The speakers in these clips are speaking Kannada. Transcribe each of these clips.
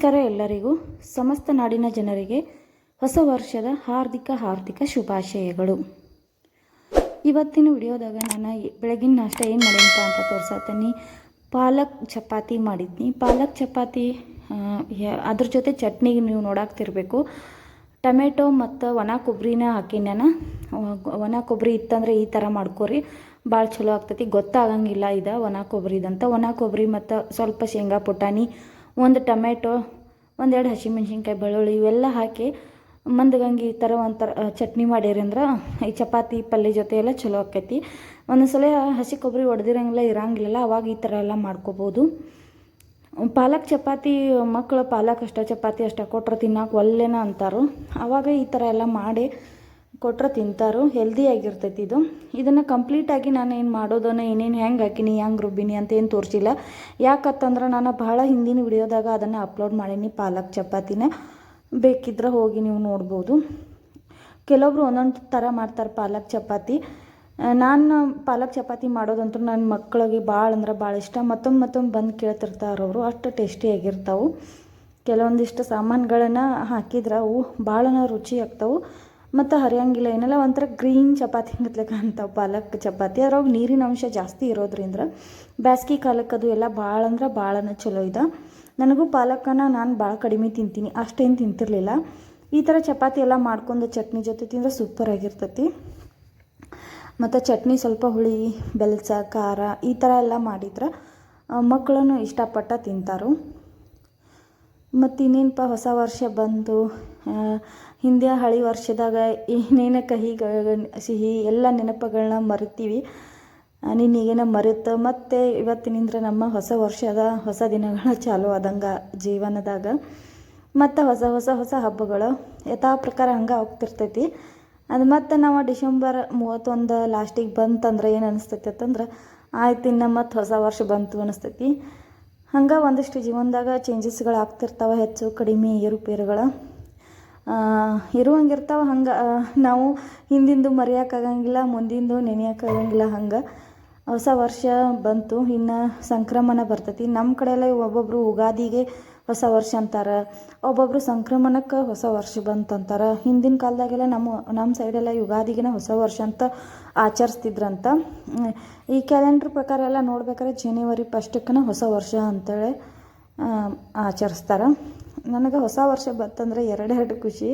ನಮಸ್ಕಾರ ಎಲ್ಲರಿಗೂ. ಸಮಸ್ತ ನಾಡಿನ ಜನರಿಗೆ ಹೊಸ ವರ್ಷದ ಹಾರ್ದಿಕ ಶುಭಾಶಯಗಳು. ಇವತ್ತಿನ ವಿಡಿಯೋದಾಗ ನಾನು ಬೆಳಗಿನ ನಾಷ್ಟ ಏನು ಮಾಡೀನಪ್ಪ ಅಂತ ತೋರ್ಸತ್ತೀನಿ. ಪಾಲಕ್ ಚಪಾತಿ ಮಾಡಿದ್ನಿ. ಪಾಲಕ್ ಚಪಾತಿ ಅದ್ರ ಜೊತೆ ಚಟ್ನಿಗೆ ನೀವು ನೋಡಾಕ್ತಿರ್ಬೇಕು. ಟೊಮೆಟೊ ಮತ್ತು ಒಣ ಕೊಬ್ಬರಿನ ಹಾಕಿ ನಾನು. ಒಣ ಕೊಬ್ಬರಿ ಇತ್ತಂದರೆ ಈ ಥರ ಮಾಡ್ಕೊರಿ, ಭಾಳ ಚಲೋ ಆಗ್ತೈತಿ. ಗೊತ್ತಾಗಂಗಿಲ್ಲ ಇದು ಒಣ ಕೊಬ್ಬರಿದಂತ. ಒಣ ಕೊಬ್ಬರಿ ಮತ್ತು ಸ್ವಲ್ಪ ಶೇಂಗಾ ಪುಟಾಣಿ, ಒಂದು ಟೊಮೆಟೊ, ಒಂದೆರಡು ಹಸಿಮೆಣ್ಸಿನ್ಕಾಯಿ, ಬೆಳ್ಳುಳ್ಳಿ ಇವೆಲ್ಲ ಹಾಕಿ ಮಂದಗಂಗೆ ಈ ಥರ ಒಂಥರ ಚಟ್ನಿ ಮಾಡಿರಿ ಅಂದ್ರೆ ಈ ಚಪಾತಿ ಪಲ್ಯ ಜೊತೆ ಎಲ್ಲ ಚಲೋ ಆಕೈತಿ. ಒಂದೊಂದ್ಸಲ ಹಸಿ ಕೊಬ್ಬರಿ ಒಡೆದಿರಂಗಿಲ್ಲ ಇರಂಗಿಲ್ಲ, ಅವಾಗ ಈ ಥರ ಎಲ್ಲ ಮಾಡ್ಕೋಬೋದು. ಪಾಲಕ್ ಚಪಾತಿ ಮಕ್ಕಳು ಪಾಲಕ್ ಅಷ್ಟ ಚಪಾತಿ ಅಷ್ಟ ಕೊಟ್ರೆ ತಿನ್ನೋಕೆ ಒಲ್ಲೆನ ಅಂತಾರೋ, ಆವಾಗ ಈ ಥರ ಎಲ್ಲ ಮಾಡಿ ಕೊಟ್ರೆ ತಿಂತಾರೋ. ಹೆಲ್ದಿಯಾಗಿರ್ತೈತಿ ಇದು. ಇದನ್ನು ಕಂಪ್ಲೀಟಾಗಿ ನಾನು ಏನು ಮಾಡೋದನ್ನು ಏನೇನು ಹೆಂಗೆ ಹಾಕಿನಿ, ಹೆಂಗೆ ರುಬ್ಬಿನಿ ಅಂತ ಏನು ತೋರಿಸಿಲ್ಲ. ಯಾಕಂತಂದ್ರೆ ನಾನು ಭಾಳ ಹಿಂದಿನ ವಿಡಿಯೋದಾಗ ಅದನ್ನು ಅಪ್ಲೋಡ್ ಮಾಡೀನಿ ಪಾಲಕ್ ಚಪಾತಿನ. ಬೇಕಿದ್ರೆ ಹೋಗಿ ನೀವು ನೋಡ್ಬೋದು. ಕೆಲವೊಬ್ರು ಒಂದೊಂದು ಥರ ಮಾಡ್ತಾರೆ ಪಾಲಕ್ ಚಪಾತಿ. ನಾನು ಪಾಲಕ್ ಚಪಾತಿ ಮಾಡೋದಂತೂ ನನ್ನ ಮಕ್ಕಳಿಗೆ ಭಾಳ ಅಂದ್ರೆ ಭಾಳ ಇಷ್ಟ. ಮತ್ತೊಮ್ಮೆ ಬಂದು ಕೇಳ್ತಿರ್ತಾರೆ ಅವರು, ಅಷ್ಟು ಟೇಸ್ಟಿಯಾಗಿರ್ತಾವೆ. ಕೆಲವೊಂದಿಷ್ಟು ಸಾಮಾನುಗಳನ್ನು ಹಾಕಿದ್ರೆ ಅವು ಭಾಳ ರುಚಿ ಆಗ್ತಾವೆ ಮತ್ತು ಹರಿಯಂಗಿಲ್ಲ. ಏನೆಲ್ಲ ಒಂಥರ ಗ್ರೀನ್ ಚಪಾತಿ ಗತ್ಲೆಕ ಅಂತಾವೆ ಪಾಲಕ್ ಚಪಾತಿ. ಅದ್ರಾಗ ನೀರಿನ ಅಂಶ ಜಾಸ್ತಿ ಇರೋದ್ರಿಂದ ಬ್ಯಾಸ್ಗೆ ಕಾಲಕ್ಕೆ ಅದು ಎಲ್ಲ ಭಾಳ ಅಂದ್ರೆ ಭಾಳನೇ ಚಲೋ ಇದೆ. ನನಗೂ ಪಾಲಕನ ನಾನು ಭಾಳ ಕಡಿಮೆ ತಿಂತೀನಿ, ಅಷ್ಟೇನು ತಿಂತಿರಲಿಲ್ಲ. ಈ ಥರ ಚಪಾತಿ ಎಲ್ಲ ಮಾಡ್ಕೊಂಡು ಚಟ್ನಿ ಜೊತೆ ತಿಂದರೆ ಸೂಪರಾಗಿರ್ತೈತಿ. ಮತ್ತು ಚಟ್ನಿ ಸ್ವಲ್ಪ ಹುಳಿ, ಬೆಲ್ಸ, ಖಾರ ಈ ಥರ ಎಲ್ಲ ಮಾಡಿದ್ರೆ ಮಕ್ಕಳನ್ನು ಇಷ್ಟಪಟ್ಟು ತಿಂತಾರು. ಮತ್ತು ಇನ್ನೇನಪ್ಪ, ಹೊಸ ವರ್ಷ ಬಂತು. ಹಿಂದೆ ಹಳೆ ವರ್ಷದಾಗ ಏನೇನು ಕಹಿ ಸಿಹಿ ಎಲ್ಲ ನೆನಪುಗಳನ್ನ ಮರಿತೀವಿ. ನಿನ್ನೀಗೇನ ಮರೆತು ಮತ್ತು ಇವತ್ತಿನಿಂದ ನಮ್ಮ ಹೊಸ ವರ್ಷದ ಹೊಸ ದಿನಗಳ ಚಾಲು ಆದಂಗೆ ಜೀವನದಾಗ. ಮತ್ತು ಹೊಸ ಹಬ್ಬಗಳು ಯಥಾ ಪ್ರಕಾರ ಹಂಗೆ ಹೋಗ್ತಿರ್ತೈತಿ. ಅದು ಮತ್ತು ನಾವು ಡಿಸೆಂಬರ್ 31 ಲಾಸ್ಟಿಗೆ ಬಂತಂದ್ರೆ ಏನು ಅನಿಸ್ತೈತಿ ಅಂತಂದ್ರೆ ಆಯ್ತು ಇನ್ನು ಮತ್ತು ಹೊಸ ವರ್ಷ ಬಂತು ಅನಿಸ್ತೈತಿ. ಹಂಗೆ ಒಂದಿಷ್ಟು ಜೀವನದಾಗ ಚೇಂಜಸ್ಗಳು ಆಗ್ತಿರ್ತಾವೆ, ಹೆಚ್ಚು ಕಡಿಮೆ ಏರುಪೇರುಗಳು ಇರುವಂಗಿರ್ತಾವೆ. ಹಂಗೆ ನಾವು ಹಿಂದಿಂದು ಮರೆಯೋಕ್ಕಾಗಂಗಿಲ್ಲ, ಮುಂದಿಂದು ನೆನೆಯೋಕ್ಕಾಗಂಗಿಲ್ಲ. ಹಂಗೆ ಹೊಸ ವರ್ಷ ಬಂತು, ಇನ್ನು ಸಂಕ್ರಮಣ ಬರ್ತೈತಿ. ನಮ್ಮ ಕಡೆ ಎಲ್ಲ ಒಬ್ಬೊಬ್ಬರು ಯುಗಾದಿಗೆ ಹೊಸ ವರ್ಷ ಅಂತಾರೆ, ಒಬ್ಬೊಬ್ಬರು ಸಂಕ್ರಮಣಕ್ಕೆ ಹೊಸ ವರ್ಷ ಬಂತಂತಾರೆ. ಹಿಂದಿನ ಕಾಲದಾಗೆಲ್ಲ ನಮ್ಮ ಸೈಡೆಲ್ಲ ಯುಗಾದಿಗೆ ಹೊಸ ವರ್ಷ ಅಂತ ಆಚರಿಸ್ತಿದ್ರಂತ. ಈ ಕ್ಯಾಲೆಂಡ್ರ್ ಪ್ರಕಾರ ಎಲ್ಲ ನೋಡ್ಬೇಕಾದ್ರೆ ಜನವರಿ 1ಕ್ಕೆ ಹೊಸ ವರ್ಷ ಅಂತೇಳಿ ಆಚರಿಸ್ತಾರೆ. ನನಗೆ ಹೊಸ ವರ್ಷ ಬಂತಂದ್ರೆ ಎರಡೆರಡು ಖುಷಿ.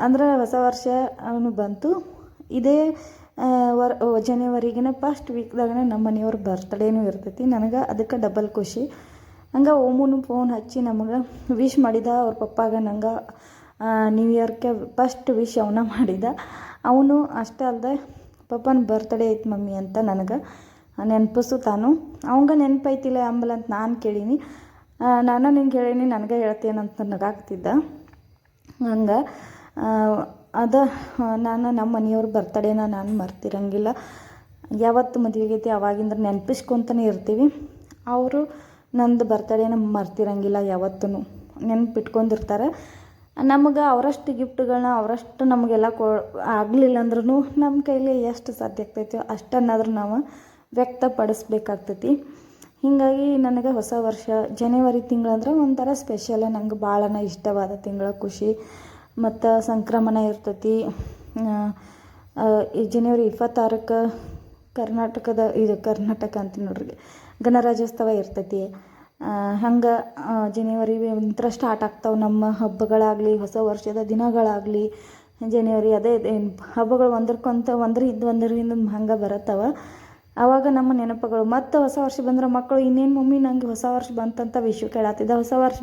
ಅಂದ್ರೆ ಹೊಸ ವರ್ಷ ಅವನು ಬಂತು, ಇದೇ ಜನವರಿಗಿನ ಫಸ್ಟ್ ವೀಕ್ದಾಗ ನಮ್ಮ ಮನೆಯವ್ರ ಬರ್ತ್ಡೇನೂ ಇರ್ತೈತಿ. ನನಗೆ ಅದಕ್ಕೆ ಡಬಲ್ ಖುಷಿ. ಹಂಗೆ ಓಮುನು ಫೋನ್ ಹಚ್ಚಿ ನಮಗೆ ವಿಶ್ ಮಾಡಿದ. ಅವ್ರ ಪಪ್ಪಾಗ ನಂಗೆ ನ್ಯೂ ಇಯರ್ಗೆ ಫಸ್ಟ್ ವಿಶ್ ಅವನ ಮಾಡಿದ. ಅವನು ಅಷ್ಟೇ ಅಲ್ಲದೆ ಪಪ್ಪನ ಬರ್ತ್ಡೇ ಐತೆ ಮಮ್ಮಿ ಅಂತ ನನಗೆ ನೆನಪಿಸು ತಾನು. ಅವಂಗೆ ನೆನಪೈತಿಲ್ಲ ಅಂಬಲಂತ ನಾನು ಕೇಳೀನಿ. ನಾನು ನಿಂಗೆ ಹೇಳೀನಿ ನನಗೆ ಹೇಳ್ತೇನಂತ ನಗಾಗ್ತಿದ್ದ. ಹಂಗೆ ನಾನು ನಮ್ಮ ಮನೆಯವ್ರ ಬರ್ತಡೇನ ನಾನು ಮರ್ತಿರಂಗಿಲ್ಲ. ಯಾವತ್ತು ಮದುವೆಗೈತಿ ಅವಾಗಿಂದ ನೆನಪಿಸ್ಕೊತಾನೆ ಇರ್ತೀವಿ. ಅವರು ನಂದು ಬರ್ತಡೇನ ಮರ್ತಿರಂಗಿಲ್ಲ, ಯಾವತ್ತೂ ನೆನಪಿಟ್ಕೊಂಡಿರ್ತಾರೆ. ನಮಗೆ ಅವರಷ್ಟು ಗಿಫ್ಟ್ಗಳನ್ನ ಅವರಷ್ಟು ನಮಗೆಲ್ಲ ಆಗಲಿಲ್ಲ ಅಂದ್ರೂ ನಮ್ಮ ಕೈಲಿ ಎಷ್ಟು ಸಾಧ್ಯ ಆಗ್ತೈತೋ ಅಷ್ಟನ್ನಾದ್ರೂ ನಾವು ವ್ಯಕ್ತಪಡಿಸ್ಬೇಕಾಗ್ತೈತಿ. ಹೀಗಾಗಿ ನನಗೆ ಹೊಸ ವರ್ಷ ಜನವರಿ ತಿಂಗಳಂದ್ರೆ ಒಂಥರ ಸ್ಪೆಷಲ್. ನಂಗೆ ಭಾಳನ ಇಷ್ಟವಾದ ತಿಂಗಳ ಖುಷಿ. ಮತ್ತು ಸಂಕ್ರಮಣ ಇರ್ತೈತಿ. ಜನವರಿ 26ಕ್ಕೆ ಕರ್ನಾಟಕ ಅಂತೀನಿ ನೋಡ್ರಿ, ಗಣರಾಜ್ಯೋತ್ಸವ ಇರ್ತೈತಿ. ಹಂಗೆ ಜನವರಿ ಸ್ಟಾರ್ಟ್ ಆಗ್ತಾವೆ ನಮ್ಮ ಹಬ್ಬಗಳಾಗಲಿ, ಹೊಸ ವರ್ಷದ ದಿನಗಳಾಗಲಿ. ಜನವರಿ ಅದೇ ಹಬ್ಬಗಳು ಒಂದರಿಂದ ಹಂಗೆ ಬರತ್ತವ. ಆವಾಗ ನಮ್ಮ ನೆನಪುಗಳು. ಮತ್ತು ಹೊಸ ವರ್ಷ ಬಂದ್ರೆ ಮಕ್ಕಳು ಇನ್ನೇನು ಮಮ್ಮಿ ನಂಗೆ ಹೊಸ ವರ್ಷ ಬಂತಂತ ವಿಷಯ ಕೇಳತ್ತಿದ್ದ. ಹೊಸ ವರ್ಷ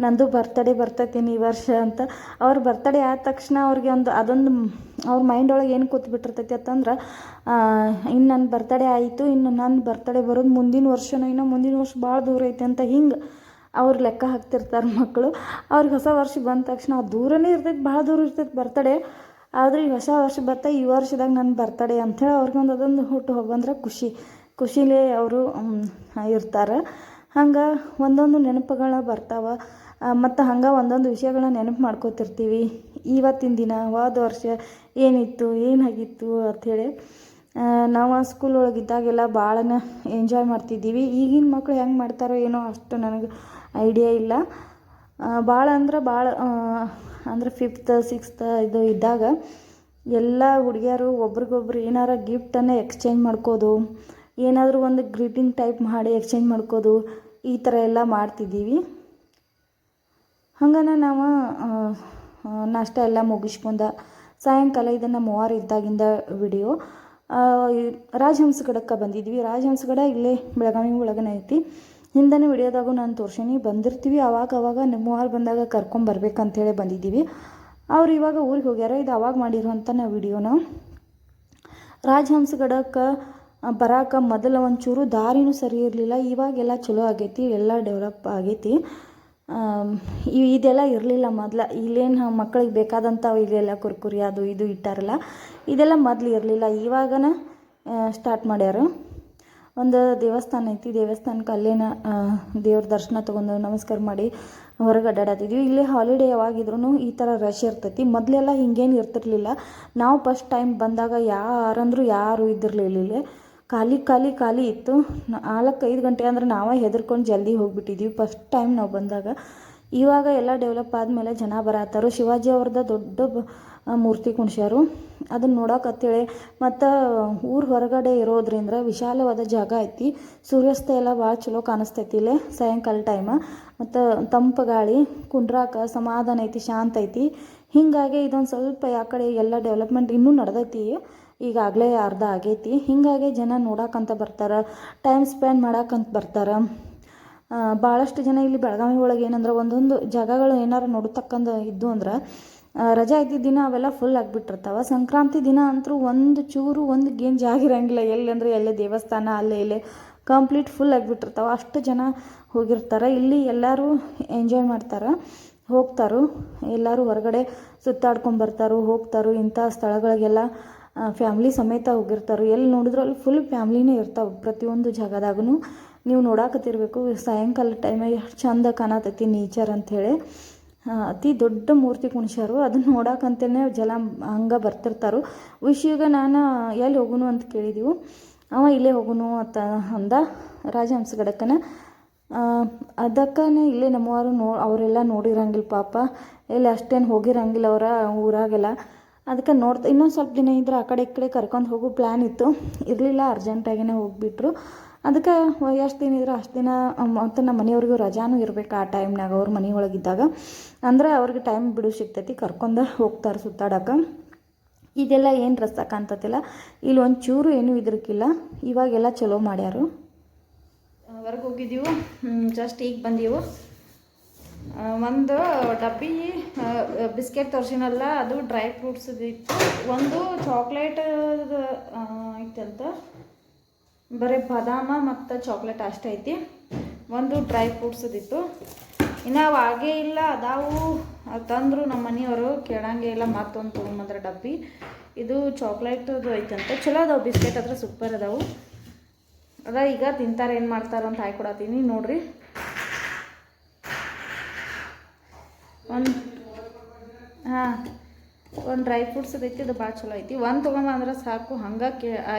ನಂದು ಬರ್ತಡೇ ಬರ್ತೈತೀನಿ ಈ ವರ್ಷ ಅಂತ. ಅವ್ರ ಬರ್ತಡೇ ಆದ ತಕ್ಷಣ ಅವ್ರಿಗೆ ಅದೊಂದು ಅವ್ರ ಮೈಂಡ್ ಒಳಗೆ ಏನು ಕೂತ್ಬಿಟ್ಟಿರ್ತೈತಿ ಅಂತಂದ್ರೆ, ಇನ್ನು ನನ್ನ ಬರ್ತಡೇ ಆಯಿತು, ಇನ್ನು ನನ್ನ ಬರ್ತಡೇ ಬರೋದು ಮುಂದಿನ ವರ್ಷ ಭಾಳ ದೂರ ಐತೆ ಅಂತ ಹಿಂಗೆ ಅವ್ರು ಲೆಕ್ಕ ಹಾಕ್ತಿರ್ತಾರೆ ಮಕ್ಕಳು. ಅವ್ರಿಗೆ ಹೊಸ ವರ್ಷ ಬಂದ ತಕ್ಷಣ ಅದು ದೂರನೇ ಇರ್ತೈತಿ, ಭಾಳ ದೂರ ಇರ್ತೈತಿ ಬರ್ತಡೇ. ಆದರೆ ಈ ಹೊಸ ವರ್ಷ ಈ ವರ್ಷದಾಗ ನನ್ನ ಬರ್ತಡೇ ಅಂಥೇಳಿ ಅವ್ರಿಗೊಂದು ಅದೊಂದು ಹುಟ್ಟು ಹಬ್ಬಂದ್ರೆ ಖುಷಿಲೇ ಅವರು ಇರ್ತಾರೆ. ಹಂಗೆ ಒಂದೊಂದು ನೆನಪುಗಳ ಬರ್ತಾವೆ. ಮತ್ತು ಹಂಗೆ ಒಂದೊಂದು ವಿಷಯಗಳನ್ನ ನೆನಪು ಮಾಡ್ಕೋತಿರ್ತೀವಿ. ಇವತ್ತಿನ ದಿನ ಹೋದ ವರ್ಷ ಏನಿತ್ತು ಏನಾಗಿತ್ತು ಅಂಥೇಳಿ. ನಾವು ಸ್ಕೂಲ್ ಒಳಗಿದ್ದಾಗೆಲ್ಲ ಭಾಳನ ಎಂಜಾಯ್ ಮಾಡ್ತಿದ್ದೀವಿ. ಈಗಿನ ಮಕ್ಕಳು ಹೆಂಗೆ ಮಾಡ್ತಾರೋ ಏನೋ ಅಷ್ಟು ನನಗೆ ಐಡಿಯಾ ಇಲ್ಲ. ಭಾಳ ಅಂದ್ರೆ ಭಾಳ ಅಂದ್ರೆ 5th 6th ಇದು ಇದ್ದಾಗ ಎಲ್ಲ ಹುಡುಗಿಯರು ಒಬ್ರಿಗೊಬ್ರು ಏನಾರ ಗಿಫ್ಟನ್ನು ಎಕ್ಸ್ಚೇಂಜ್ ಮಾಡ್ಕೋದು, ಏನಾದರೂ ಒಂದು ಗ್ರೀಟಿಂಗ್ ಟೈಪ್ ಮಾಡಿ ಎಕ್ಸ್ಚೇಂಜ್ ಮಾಡ್ಕೋದು, ಈ ಥರ ಎಲ್ಲ ಮಾಡ್ತಿದ್ದೀವಿ. ಹಂಗನ ನಾವು ನಾಷ್ಟ ಎಲ್ಲ ಮುಗಿಸ್ಕೊಂಡ ಸಾಯಂಕಾಲ ಇದನ್ನು 3 ಇದ್ದಾಗಿಂದ ವಿಡಿಯೋ ರಾಜಹಂಸಗಡಕ್ಕೆ ಬಂದಿದ್ವಿ. ರಾಜಹಂಸಗಡ ಇಲ್ಲೇ ಬೆಳಗಾವಿ ಒಳಗನೆ ಐತಿ. ಹಿಂದನೇ ವಿಡಿಯೋದಾಗೂ ನಾನು ತೋರ್ಸೀನಿ. ಬಂದಿರ್ತೀವಿ ಅವಾಗ ಮೂವರು ಬಂದಾಗ ಕರ್ಕೊಂಬರ್ಬೇಕಂತೇಳಿ ಬಂದಿದ್ದೀವಿ. ಅವ್ರು ಇವಾಗ ಊರಿಗೆ ಹೋಗ್ಯಾರ. ಇದು ಅವಾಗ ಮಾಡಿರುವಂಥ ನಾವು ವಿಡಿಯೋನ. ರಾಜಹಂಸಗಡಕ್ಕೆ ಬರೋಕೆ ಮೊದಲು ಒಂಚೂರು ದಾರಿನೂ ಸರಿ ಇರಲಿಲ್ಲ. ಇವಾಗೆಲ್ಲ ಚಲೋ ಆಗೈತಿ, ಎಲ್ಲ ಡೆವಲಪ್ ಆಗೈತಿ. ಇದೆಲ್ಲ ಇರಲಿಲ್ಲ ಮೊದಲು. ಇಲ್ಲೇನು ಮಕ್ಕಳಿಗೆ ಬೇಕಾದಂಥ ಇಲ್ಲೆಲ್ಲ ಕುರ್ಕುರಿ ಅದು ಇದು ಇಟ್ಟಾರಲ್ಲ, ಇದೆಲ್ಲ ಮೊದಲು ಇರಲಿಲ್ಲ. ಇವಾಗನ ಸ್ಟಾರ್ಟ್ ಮಾಡ್ಯಾರ. ಒಂದು ದೇವಸ್ಥಾನ ಐತಿ, ದೇವಸ್ಥಾನಕ್ಕೆ ಅಲ್ಲೇನ ದೇವ್ರ ದರ್ಶನ ತೊಗೊಂಡು ನಮಸ್ಕಾರ ಮಾಡಿ ಹೊರಗೆ ಅಡ್ಡಾಡತ್ತಿದ್ವಿ. ಇಲ್ಲೇ ಹಾಲಿಡೇ ಯಾವಾಗಿದ್ರೂ ಈ ಥರ ರಶ್ ಇರ್ತೈತಿ. ಮೊದಲೆಲ್ಲ ಹಿಂಗೇನು ಇರ್ತಿರ್ಲಿಲ್ಲ. ನಾವು ಫಸ್ಟ್ ಟೈಮ್ ಬಂದಾಗ ಯಾರು ಇದ್ದಿರಲಿಲ್ಲ. ಇಲ್ಲೇ ಖಾಲಿ ಇತ್ತು. 4-5 ಗಂಟೆ ಅಂದ್ರೆ ನಾವೇ ಹೆದರ್ಕೊಂಡು ಜಲ್ದಿ ಹೋಗಿಬಿಟ್ಟಿದ್ವಿ ಫಸ್ಟ್ ಟೈಮ್ ನಾವು ಬಂದಾಗ. ಇವಾಗ ಎಲ್ಲ ಡೆವಲಪ್ ಆದಮೇಲೆ ಜನ ಬರತ್ತಾರು. ಶಿವಾಜಿ ಅವ್ರದ್ದು ದೊಡ್ಡ ಮೂರ್ತಿ ಕುಣ್ಸ್ಯಾರು. ಅದನ್ನು ನೋಡೋಕತ್ತೇಳಿ ಮತ್ತು ಊರು ಹೊರಗಡೆ ಇರೋದ್ರಿಂದ ವಿಶಾಲವಾದ ಜಾಗ ಐತಿ. ಸೂರ್ಯಾಸ್ತ ಎಲ್ಲ ಭಾಳ ಚಲೋ ಕಾಣಿಸ್ತೈತಿ ಇಲ್ಲೇ ಸಾಯಂಕಾಲ ಟೈಮ. ಮತ್ತು ತಂಪು ಗಾಳಿ, ಕುಂಡ್ರಾಕ ಸಮಾಧಾನ ಐತಿ, ಶಾಂತ ಐತಿ. ಹೀಗಾಗಿ ಇದೊಂದು ಸ್ವಲ್ಪ ಕಡೆ ಎಲ್ಲ ಡೆವಲಪ್ಮೆಂಟ್ ಇನ್ನೂ ನಡೆದೈತಿ. ಈಗಾಗಲೇ ಅರ್ಧ ಆಗೈತಿ. ಹೀಗಾಗಿ ಜನ ನೋಡೋಕ್ಕಂತ ಬರ್ತಾರೆ, ಟೈಮ್ ಸ್ಪೆಂಡ್ ಮಾಡೋಕ್ಕಂತ ಬರ್ತಾರೆ. ಭಾಳಷ್ಟು ಜನ ಇಲ್ಲಿ ಬೆಳಗಾವಿ ಒಳಗೆ ಏನಂದ್ರೆ ಒಂದೊಂದು ಜಾಗಗಳು ಏನಾರು ನೋಡತಕ್ಕಂಥ ಇದ್ದು ಅಂದ್ರೆ ರಜಾ ಇದ್ದಿದ್ದ ದಿನ ಅವೆಲ್ಲ ಫುಲ್ ಆಗಿಬಿಟ್ಟಿರ್ತಾವೆ. ಸಂಕ್ರಾಂತಿ ದಿನ ಅಂತೂ ಒಂದು ಗೇನ್ ಜಾಗ ಇರೋಂಗಿಲ್ಲ. ಎಲ್ಲಂದ್ರೆ ಎಲ್ಲೇ ದೇವಸ್ಥಾನ ಅಲ್ಲೇ ಕಂಪ್ಲೀಟ್ ಫುಲ್ ಆಗಿಬಿಟ್ಟಿರ್ತಾವೆ. ಅಷ್ಟು ಜನ ಹೋಗಿರ್ತಾರೆ. ಇಲ್ಲಿ ಎಲ್ಲರೂ ಎಂಜಾಯ್ ಮಾಡ್ತಾರೆ, ಹೋಗ್ತಾರೋ. ಎಲ್ಲರೂ ಹೊರಗಡೆ ಸುತ್ತಾಡ್ಕೊಂಬರ್ತಾರೋ, ಹೋಗ್ತಾರೋ. ಇಂಥ ಸ್ಥಳಗಳಿಗೆಲ್ಲ ಫ್ಯಾಮ್ಲಿ ಸಮೇತ ಹೋಗಿರ್ತಾರೆ. ಎಲ್ಲಿ ನೋಡಿದ್ರು ಅಲ್ಲಿ ಫುಲ್ ಫ್ಯಾಮ್ಲಿನೇ ಇರ್ತಾವೆ ಪ್ರತಿಯೊಂದು ಜಾಗದಾಗೂ. ನೀವು ನೋಡಾಕತ್ತಿರ್ಬೇಕು ಸಾಯಂಕಾಲ ಟೈಮಿಗೆ ಎಷ್ಟು ಚಂದ ಕಾಣತೈತಿ ನೇಚರ್ ಅಂಥೇಳಿ. ಅತಿ ದೊಡ್ಡ ಮೂರ್ತಿ ಕುಣ್ಸ್ಯಾರು. ಅದನ್ನು ನೋಡೋಕಂತಲೇ ಜನ ಹಂಗೆ ಬರ್ತಿರ್ತಾರೆ. ವಿಷಯಗೆ ನಾನು ಎಲ್ಲಿ ಹೋಗುನು ಅಂತ ಕೇಳಿದೆವು. ಅವ ಇಲ್ಲೇ ಹೋಗುನು ಅಂತ ಅಂದ, ರಾಜಹಂಸಗಡಕ್ಕನ. ಅದಕ್ಕನೇ ಇಲ್ಲೇ ನಮ್ಮವರು ಅವರೆಲ್ಲ ನೋಡಿರಂಗಿಲ್ಲ ಪಾಪ, ಎಲ್ಲಿ ಅಷ್ಟೇನು ಹೋಗಿರಂಗಿಲ್ಲ ಅವರ ಊರಾಗೆಲ್ಲ. ಅದಕ್ಕೆ ಇನ್ನೊಂದು ಸ್ವಲ್ಪ ದಿನ ಇದ್ರೆ ಆ ಕಡೆ ಈ ಕಡೆ ಕರ್ಕೊಂಡು ಹೋಗೋ ಪ್ಲ್ಯಾನ್ ಇತ್ತು. ಇರಲಿಲ್ಲ, ಅರ್ಜೆಂಟಾಗಿಯೇ ಹೋಗಿಬಿಟ್ರು. ಅದಕ್ಕೆ ಎಷ್ಟು ದಿನ ಇದ್ರೆ ಅಷ್ಟು ದಿನ. ಮತ್ತು ನಮ್ಮ ಮನೆಯವ್ರಿಗೂ ರಜಾನೂ ಇರಬೇಕು ಆ ಟೈಮ್ನಾಗ, ಅವ್ರ ಮನೆಯೊಳಗಿದ್ದಾಗ. ಅಂದರೆ ಅವ್ರಿಗೆ ಟೈಮ್ ಬಿಡು ಸಿಗ್ತೈತಿ, ಕರ್ಕೊಂಡು ಹೋಗ್ತಾರೆ ಸುತ್ತಾಡೋಕೆ. ಇದೆಲ್ಲ ಏನು ರಸ್ತೆ ಕಾಣ್ತತಿಲ್ಲ, ಇಲ್ಲಿ ಒಂಚೂರು ಏನೂ ಇದ್ರಕ್ಕಿಲ್ಲ. ಇವಾಗೆಲ್ಲ ಚಲೋ ಮಾಡ್ಯಾರು. ಹೊರಗೆ ಹೋಗಿದ್ದೀವಿ, ಜಸ್ಟ್ ಈಗ ಬಂದೀವು. ಒಂದು ಡಬ್ಬಿ ಬಿಸ್ಕೆಟ್ ತೋರಿಸಿನಲ್ಲ, ಅದು ಡ್ರೈ ಫ್ರೂಟ್ಸ್ ಇತ್ತು. ಒಂದು ಚಾಕ್ಲೇಟ್ ಐತಂತ, ಬರೀ ಬಾದಾಮ ಮತ್ತು ಚಾಕ್ಲೇಟ್ ಅಷ್ಟೇ ಐತಿ. ಒಂದು ಡ್ರೈ ಫ್ರೂಟ್ಸದಿತ್ತು. ಇನ್ನು ಅವು ಆಗೇ ಇಲ್ಲ, ಅದಾವು ತಂದರು ನಮ್ಮ ಮನೆಯವರು, ಕೇಳಂಗೆ ಇಲ್ಲ. ಮತ್ತೊಂದು ತೊಗೊಂಬಂದ್ರೆ ಡಬ್ಬಿ. ಇದು ಚಾಕ್ಲೇಟದು ಐತಂತೆ, ಚಲೋ ಅದಾವೆ ಬಿಸ್ಕೆಟ್, ಹತ್ರ ಸೂಪರ್ ಅದಾವು. ಈಗ ತಿಂತಾರೆ, ಏನು ಮಾಡ್ತಾರೆ ಅಂತ ಹಾಕೊಡತ್ತೀನಿ ನೋಡ್ರಿ. ಒಂದು ಡ್ರೈ ಫ್ರೂಟ್ಸ್ ಐತಿ, ಅದು ಭಾಳ ಚಲೋ ಐತಿ. ಒಂದು ತೊಗೊಂಬಂದ್ರೆ ಸಾಕು, ಹಂಗೆ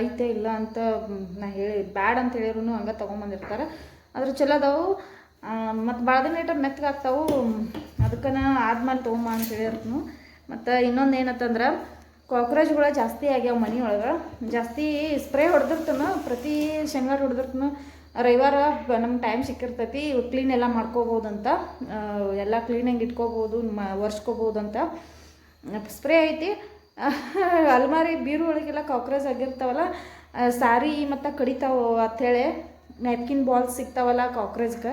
ಐತೆ ಇಲ್ಲ ಅಂತ ನಾ ಹೇಳಿ ಬ್ಯಾಡ್ ಅಂತ ಹೇಳಿದ್ರು ಹಂಗೆ ತೊಗೊಂಬಂದಿರ್ತಾರೆ. ಅದ್ರ ಚಲೋ ಅದಾವು. ಮತ್ತು ಭಾಳ ದಿನ ಇಟ್ಟ ಮೆತ್ತಗಾಗ್ತಾವು. ಅದಕ್ಕೆ ನಾ ಆದ್ಮೇಲೆ ತೊಗೊಂಬ ಅಂತ ಹೇಳಿರ್ತೀನಿ. ಮತ್ತು ಇನ್ನೊಂದು ಏನಂತಂದ್ರೆ ಕಾಕ್ರೋಚ್ಗಳು ಜಾಸ್ತಿ ಆಗ್ಯಾವ ಮನೆಯೊಳಗೆ. ಜಾಸ್ತಿ ಸ್ಪ್ರೇ ಹೊಡೆದಿರ್ತಾನೆ, ಪ್ರತಿ ಶನಿವಾರ ಹೊಡೆದಿರ್ತಾನೆ. ರವಿವಾರ ನಮ್ಗೆ ಟೈಮ್ ಸಿಕ್ಕಿರ್ತೈತಿ, ಕ್ಲೀನ್ ಎಲ್ಲ ಮಾಡ್ಕೋಬೋದಂತ, ಎಲ್ಲ ಕ್ಲೀನಾಗಿ ಇಟ್ಕೋಬೋದು, ಒರೆಸ್ಕೋಬೋದಂತ ಸ್ಪ್ರೇ ಐತಿ. ಅಲ್ಮಾರಿ ಬೀರು ಒಳಗೆಲ್ಲ ಕಾಕ್ರೋಚ್ ಆಗಿರ್ತಾವಲ್ಲ, ಸಾರಿ ಮತ್ತು ಕಡಿತಾವು ಅಂಥೇಳಿ ನ್ಯಾಪ್ಕಿನ್ ಬಾಲ್ಸ್ ಸಿಗ್ತಾವಲ್ಲ ಕಾಕ್ರೋಚ್ಗೆ,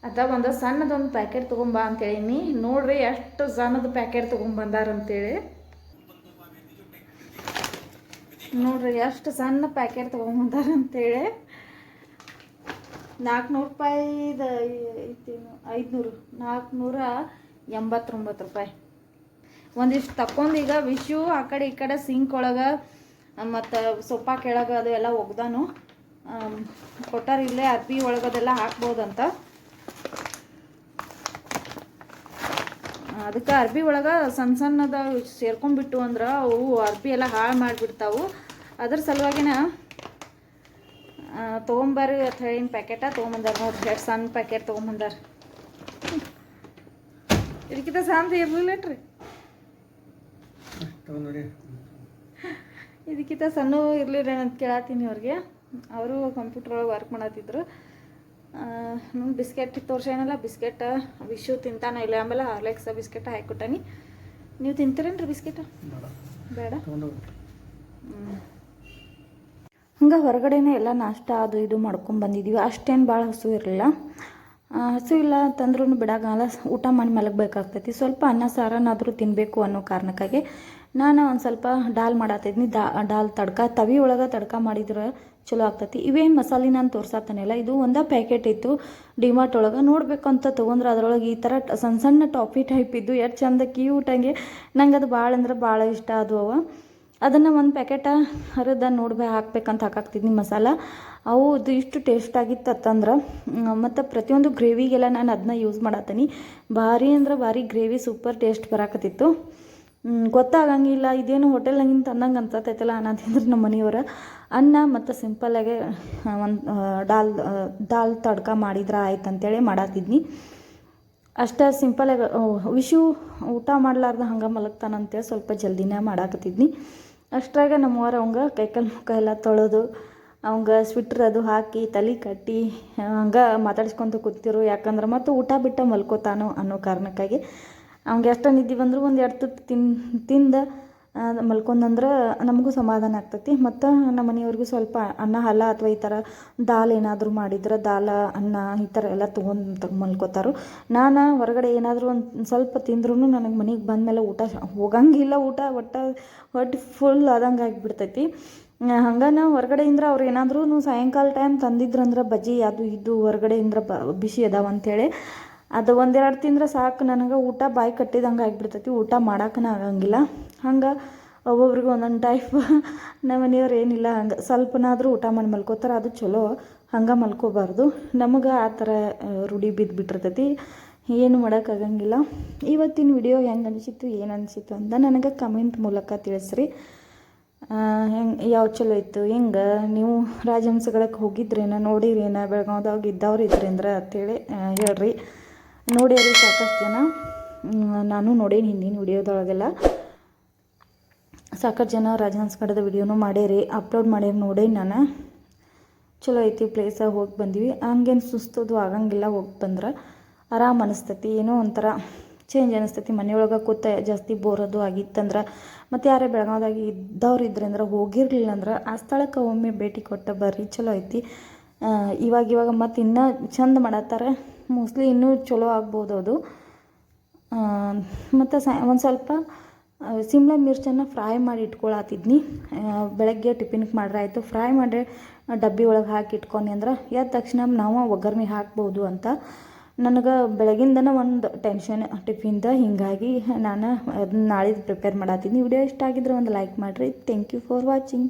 ಅದ ಒಂದು ಸಣ್ಣದೊಂದು ಪ್ಯಾಕೆಟ್ ತೊಗೊಂಬ ಅಂತೇಳೀನಿ. ನೋಡ್ರಿ ಎಷ್ಟು ಸಣ್ಣದು ಪ್ಯಾಕೆಟ್ ತೊಗೊಂಬಂದಾರಂತೇಳಿ. ನೋಡ್ರಿ ಎಷ್ಟು ಸಣ್ಣ ಪ್ಯಾಕೆಟ್ ತೊಗೊಂಬಂದಾರಂತೇಳಿ. 400 ರೂಪಾಯಿದು ಐತೇನು, 489 ರೂಪಾಯಿ. ಒಂದಿಷ್ಟು ತಕ್ಕೊಂಡು ಈಗ ವಿಶು ಆ ಕಡೆ ಈ ಕಡೆ ಸಿಂಕ್ ಒಳಗೆ ಮತ್ತು ಸೋಫಾ ಕೆಳಗೆ ಅದು ಎಲ್ಲ ಒಗ್ದಾನು ಕೊಟ್ಟಾರ. ಇಲ್ಲೇ ಅರ್ಬಿ ಒಳಗದೆಲ್ಲ ಹಾಕ್ಬೋದಂತ. ಅದಕ್ಕೆ ಅರ್ಬಿ ಒಳಗೆ ಸಣ್ಣದ ಸೇರ್ಕೊಂಡ್ಬಿಟ್ಟು ಅಂದ್ರೆ ಅವು ಅರ್ಬಿ ಎಲ್ಲ ಹಾಳು ಮಾಡಿಬಿಡ್ತಾವು. ಅದ್ರ ಸಲುವಾಗಿನ ತೊಗೊಂಬರ್ರಿ ಅಂತ ಹೇಳಿನ ಪ್ಯಾಕೆಟ ತೊಗೊಂಬಂದಾರ. ನೋಡ್ರಿ ಎಷ್ಟು ಸಣ್ಣ ಪ್ಯಾಕೆಟ್ ತೊಗೊಂಬಂದಾರ. ಇದಕ್ಕಿಂತ ಶಾಂತಿ ಇರಲಿಲ್ಲಟ್ರಿ ಇದಕ್ಕಿಂತ ಸಣ್ಣ ಇರಲಿಲ್ಲ ಅಂತ ಕೇಳತ್ತೀನಿ ಅವ್ರಿಗೆ. ಅವರು ಕಂಪ್ಯೂಟರ್ ಒಳಗೆ ವರ್ಕ್ ಮಾಡತ್ತಿದ್ರು. ಬಿಸ್ಕೆಟ್ ತೋರ್ಸೇನಲ್ಲ, ಬಿಸ್ಕೆಟ್ ವಿಶು ತಿಂತಾನ ಇಲ್ಲ, ಆಮೇಲೆ ಹಾರ್ಲೆಕ್ಸ್ ಬಿಸ್ಕೆಟ್ ಹಾಕಿಕೊಟ್ಟಾನಿ. ನೀವು ತಿಂತೀರೇನ್ರಿ ಬಿಸ್ಕೆಟ್? ಬೇಡ. ಹಂಗೆ ಹೊರಗಡೆನೇ ಎಲ್ಲ ನಾಷ್ಟ ಅದು ಇದು ಮಾಡ್ಕೊಂಡು ಬಂದಿದ್ದೀವಿ. ಅಷ್ಟೇನು ಭಾಳ ಹಸು ಇರಲಿಲ್ಲ. ಹಸು ಇಲ್ಲ ಅಂತಂದ್ರೂ ಬಿಡಾಗಲ್ಲ, ಊಟ ಮಾಡಿ ಮಲಗಬೇಕಾಗ್ತೈತಿ. ಸ್ವಲ್ಪ ಅನ್ನ ಸಾರನಾದರೂ ತಿನ್ನಬೇಕು ಅನ್ನೋ ಕಾರಣಕ್ಕಾಗಿ ನಾನು ಒಂದು ಸ್ವಲ್ಪ ಡಾಲ್ ಮಾಡತ್ತಿದ್ನಿ. ಡಾಲ್ ತಡ್ಕ ತವಿ ಒಳಗೆ ತಡ್ಕ ಮಾಡಿದ್ರೆ ಚಲೋ ಆಗ್ತೈತಿ. ಇವೇನು ಮಸಾಲೆ ನಾನು ತೋರ್ಸತ್ತಾನಿಲ್ಲ, ಇದು ಒಂದೇ ಪ್ಯಾಕೆಟ್ ಇತ್ತು ಡಿಮಾರ್ಟ್ ಒಳಗೆ. ನೋಡಬೇಕು ಅಂತ ತೊಗೊಂಡ್ರೆ ಅದರೊಳಗೆ ಈ ಥರ ಸಣ್ಣ ಸಣ್ಣ ಟಾಫಿ ಟೈಪ್ ಇದ್ದು ಎಷ್ಟು ಚಂದ ಕ್ಯೂಟಾಗಿ. ನಂಗೆ ಅದು ಭಾಳ ಅಂದ್ರೆ ಭಾಳ ಇಷ್ಟ ಅದು. ಅದನ್ನು ಒಂದು ಪ್ಯಾಕೆಟ ಹರಿದ ಹಾಕ್ಬೇಕಂತ ಹಾಕಾಕ್ತಿದ್ನಿ ಮಸಾಲ. ಅವು ಇದು ಇಷ್ಟು ಟೇಸ್ಟಾಗಿತ್ತಂದ್ರೆ ಮತ್ತು ಪ್ರತಿಯೊಂದು ಗ್ರೇವಿಗೆಲ್ಲ ನಾನು ಅದನ್ನ ಯೂಸ್ ಮಾಡತ್ತೀನಿ. ಭಾರಿ ಅಂದ್ರೆ ಭಾರಿ ಗ್ರೇವಿ ಸೂಪರ್ ಟೇಸ್ಟ್ ಬರಾಕತ್ತಿತ್ತು. ಗೊತ್ತಾಗಂಗಿಲ್ಲ ಇದೇನು ಹೋಟೆಲ್ನಾಗಿಂತ ಅನ್ನಂಗೆ ಅನ್ಸತ್ತೈತಲ್ಲ ಅನ್ನೋದಂದ್ರೆ ನಮ್ಮ ಮನೆಯವರ ಅನ್ನ ಮತ್ತು ಸಿಂಪಲ್ಲಾಗೆ ಒಂದು ದಾಲ್ ತಡ್ಕ ಮಾಡಿದ್ರೆ ಆಯ್ತು ಅಂತೇಳಿ ಮಾಡತ್ತಿದ್ನಿ. ಅಷ್ಟು ಸಿಂಪಲಾಗಿ ವಿಶು ಊಟ ಮಾಡಲಾರ್ದ ಹಂಗೆ ಮಲಗ್ತಾನಂತೇಳಿ ಸ್ವಲ್ಪ ಜಲ್ದಿನೇ ಮಾಡಾಕತ್ತಿದ್ನಿ. ಅಷ್ಟ್ರಾಗ ನಮ್ಮವ್ರು ಅವಂಗೆ ಕೈಕಾಲು ಮುಖ ಎಲ್ಲ ತೊಳೆದು ಅವಂಗೆ ಸ್ವೆಟ್ರ್ ಅದು ಹಾಕಿ ತಲೆ ಕಟ್ಟಿ ಹಂಗೆ ಮಾತಾಡ್ಸ್ಕೊತ ಕೂತಿರು. ಯಾಕಂದ್ರೆ ಮತ್ತು ಊಟ ಬಿಟ್ಟು ಮಲ್ಕೋತಾನೋ ಅನ್ನೋ ಕಾರಣಕ್ಕಾಗಿ ಅವ್ಗೆ ಎಷ್ಟು ನಿದ್ದೆ ಬಂದರೂ ಒಂದು 2 ತುತ್ತು ತಿಂದು ಮಲ್ಕೊಂಡ್ರೆ ನಮಗೂ ಸಮಾಧಾನ ಆಗ್ತೈತಿ. ಮತ್ತು ನಮ್ಮ ಮನೆಯವ್ರಿಗೂ ಸ್ವಲ್ಪ ಅನ್ನ ಹಲ್ಲ ಅಥವಾ ಈ ಥರ ದಾಲ್ ಏನಾದರೂ ಮಾಡಿದ್ರೆ ದಾಲ್ ಅನ್ನ ಈ ಥರ ಎಲ್ಲ ತೊಗೊಂಡು ಮಲ್ಕೋತಾರೋ. ನಾನು ಹೊರಗಡೆ ಏನಾದರೂ ಒಂದು ಸ್ವಲ್ಪ ತಿಂದ್ರೂ ನನಗೆ ಮನೆಗೆ ಬಂದಮೇಲೆ ಊಟ ಹೋಗಂಗಿಲ್ಲ. ಊಟ ಹೊಟ್ಟೆ ಫುಲ್ ಆದಂಗೆ ಆಗಿಬಿಡ್ತೈತಿ. ಹಂಗೆ ನಾವು ಹೊರಗಡೆಯಿಂದ ಅವ್ರು ಏನಾದ್ರೂ ಸಾಯಂಕಾಲ ಟೈಮ್ ತಂದಿದ್ರಂದ್ರೆ ಬಜ್ಜಿ ಅದು ಇದು ಹೊರಗಡೆಯಿಂದ ಬಿಸಿ ಅದಾವ ಅಂಥೇಳಿ ಅದು 1-2 ತಿಂದ್ರೆ ಸಾಕು. ನನಗೆ ಊಟ ಬಾಯಿ ಕಟ್ಟಿದಂಗೆ ಆಗಿಬಿಡ್ತೈತಿ. ಊಟ ಮಾಡೋಕ್ಕೂ ಆಗಂಗಿಲ್ಲ. ಹಂಗೆ ಒಬ್ಬೊಬ್ರಿಗೆ ಒಂದೊಂದು ಟೈಪ್. ನಮ್ಮ ಮನೆಯವ್ರು ಏನಿಲ್ಲ, ಹಂಗೆ ಸ್ವಲ್ಪನಾದರೂ ಊಟ ಮಾಡಿ ಮಲ್ಕೋತಾರೆ, ಅದು ಚಲೋ. ಹಂಗೆ ಮಲ್ಕೋಬಾರ್ದು. ನಮಗೆ ಆ ಥರ ರೂಢಿ ಬಿದ್ದುಬಿಟ್ಟಿರ್ತೈತಿ, ಏನು ಮಾಡೋಕ್ಕಾಗಂಗಿಲ್ಲ. ಇವತ್ತಿನ ವಿಡಿಯೋ ಹೆಂಗೆ ಅನಿಸಿತ್ತು ಏನು ಅನಿಸಿತ್ತು ಅಂತ ನನಗೆ ಕಮೆಂಟ್ ಮೂಲಕ ತಿಳಿಸ್ರಿ. ಹೆಂಗೆ ಯಾವ ಚಲೋ ಇತ್ತು, ಹೆಂಗೆ ನೀವು ರಾಜಹಂಸಗಳಿಗೆ ಹೋಗಿದ್ರೇನ, ನೋಡಿರೇನ, ಬೆಳಗಾವ್ದಾಗ ಇದ್ದವ್ರು ಇದ್ರಿ ಅಂದ್ರೆ ಅಂತೇಳಿ ಹೇಳ್ರಿ. ನೋಡ್ಯಾರಿ ಸಾಕಷ್ಟು ಜನ, ನಾನು ನೋಡೇನಿ ಹಿಂದಿನ ವಿಡಿಯೋದೊಳಗೆಲ್ಲ ಸಾಕಷ್ಟು ಜನ ರಾಜಹಂಸ ಕಡೆದ ವಿಡಿಯೋನೂ ಮಾಡ್ಯಾರಿ, ಅಪ್ಲೋಡ್ ಮಾಡ್ಯಾರಿ, ನೋಡೇನಿ ನಾನು. ಚಲೋ ಐತಿ ಪ್ಲೇಸಾಗಿ ಹೋಗಿ ಬಂದ್ವಿ. ಹಂಗೇನು ಸುಸ್ತದು ಆಗಂಗಿಲ್ಲ. ಹೋಗಿ ಬಂದ್ರೆ ಆರಾಮ್ ಅನಿಸ್ತೈತಿ, ಏನೋ ಒಂಥರ ಚೇಂಜ್ ಅನಿಸ್ತೈತಿ. ಮನೆಯೊಳಗೆ ಕೂತ ಜಾಸ್ತಿ ಬೋರದು ಆಗಿತ್ತಂದ್ರೆ ಮತ್ತು ಯಾರೇ ಬೆಳಗಾವ್ದಾಗ ಇದ್ದವ್ರು ಇದ್ರೆ ಅಂದ್ರೆ ಹೋಗಿರಲಿಲ್ಲ ಅಂದ್ರೆ ಆ ಸ್ಥಳಕ್ಕೆ ಒಮ್ಮೆ ಭೇಟಿ ಕೊಟ್ಟ ಬರ್ರಿ, ಚಲೋ ಐತಿ. ಇವಾಗ ಮತ್ತು ಇನ್ನೂ ಚಂದ ಮಾಡತ್ತಾರೆ. ಮೋಸ್ಟ್ಲಿ ಇನ್ನೂ ಚಲೋ ಆಗ್ಬೋದು ಅದು. ಮತ್ತು ಒಂದು ಸ್ವಲ್ಪ ಸಿಮ್ಲಾ ಮಿರ್ಚನ್ನು ಫ್ರೈ ಮಾಡಿ ಇಟ್ಕೊಳತ್ತಿದ್ನಿ. ಬೆಳಗ್ಗೆ ಟಿಫಿನ್ಗೆ ಮಾಡ್ರೆ ಆಯಿತು. ಫ್ರೈ ಮಾಡಿ ಡಬ್ಬಿ ಒಳಗೆ ಹಾಕಿ ಇಟ್ಕೊಂಡು ಅಂದ್ರೆ ಎದ್ದ ತಕ್ಷಣ ನಾವು ಒಗ್ಗರಣೆ ಹಾಕ್ಬೋದು ಅಂತ ನನಗೆ ಬೆಳಗಿಂದನೇ ಒಂದು ಟೆನ್ಷನ್ ಟಿಫಿನ್ದ. ಹೀಗಾಗಿ ನಾನು ಅದನ್ನ ನಾಳೆ ಪ್ರಿಪೇರ್ ಮಾಡತ್ತೀನಿ. ವಿಡಿಯೋ ಇಷ್ಟ ಆಗಿದ್ರೆ ಒಂದು ಲೈಕ್ ಮಾಡಿರಿ. Thank you for watching.